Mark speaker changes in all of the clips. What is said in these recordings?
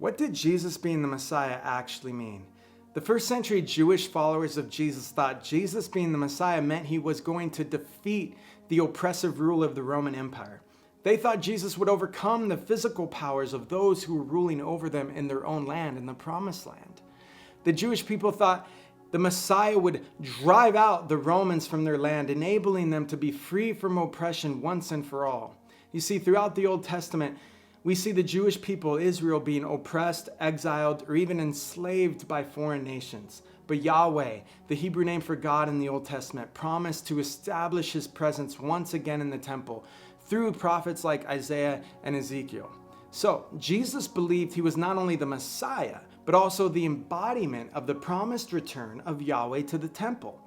Speaker 1: What did Jesus being the Messiah actually mean? The first century Jewish followers of Jesus thought Jesus being the Messiah meant he was going to defeat the oppressive rule of the Roman Empire. They thought Jesus would overcome the physical powers of those who were ruling over them in their own land, in the Promised Land. The Jewish people thought the Messiah would drive out the Romans from their land, enabling them to be free from oppression once and for all. You see, throughout the Old Testament, we see the Jewish people, Israel, being oppressed, exiled, or even enslaved by foreign nations. But Yahweh, the Hebrew name for God in the Old Testament, promised to establish his presence once again in the temple through prophets like Isaiah and Ezekiel. So Jesus believed he was not only the Messiah, but also the embodiment of the promised return of Yahweh to the temple.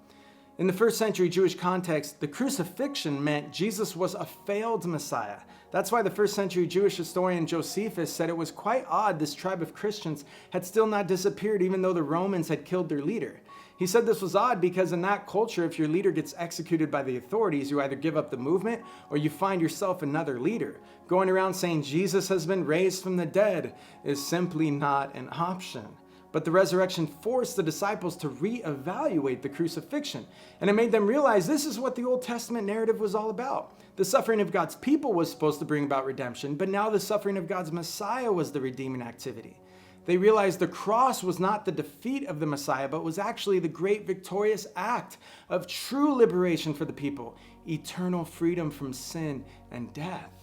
Speaker 1: In the first century Jewish context, the crucifixion meant Jesus was a failed Messiah. That's why the first century Jewish historian Josephus said it was quite odd this tribe of Christians had still not disappeared even though the Romans had killed their leader. He said this was odd because in that culture, if your leader gets executed by the authorities, you either give up the movement or you find yourself another leader. Going around saying Jesus has been raised from the dead is simply not an option. But the resurrection forced the disciples to reevaluate the crucifixion. And it made them realize this is what the Old Testament narrative was all about. The suffering of God's people was supposed to bring about redemption, but now the suffering of God's Messiah was the redeeming activity. They realized the cross was not the defeat of the Messiah, but was actually the great victorious act of true liberation for the people, eternal freedom from sin and death.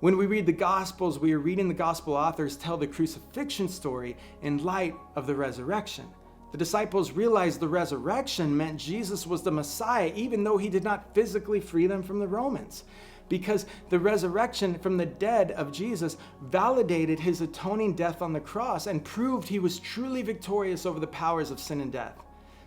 Speaker 1: When we read the Gospels, we are reading the Gospel authors tell the crucifixion story in light of the resurrection. The disciples realized the resurrection meant Jesus was the Messiah, even though he did not physically free them from the Romans. Because the resurrection from the dead of Jesus validated his atoning death on the cross and proved he was truly victorious over the powers of sin and death.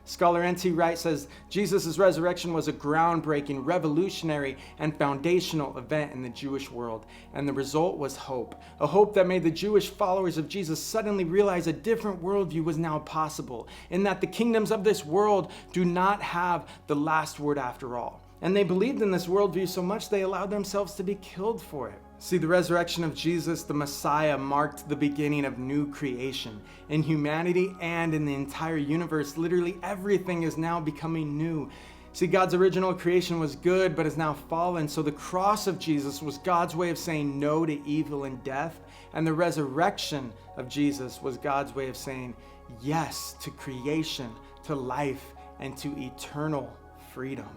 Speaker 1: Scholar N.T. Wright says Jesus' resurrection was a groundbreaking, revolutionary, and foundational event in the Jewish world, and the result was hope. A hope that made the Jewish followers of Jesus suddenly realize a different worldview was now possible, in that the kingdoms of this world do not have the last word after all. And they believed in this worldview so much they allowed themselves to be killed for it. See, the resurrection of Jesus, the Messiah, marked the beginning of new creation. In humanity and in the entire universe, literally everything is now becoming new. See, God's original creation was good, but is now fallen. So the cross of Jesus was God's way of saying no to evil and death. And the resurrection of Jesus was God's way of saying yes to creation, to life, and to eternal freedom.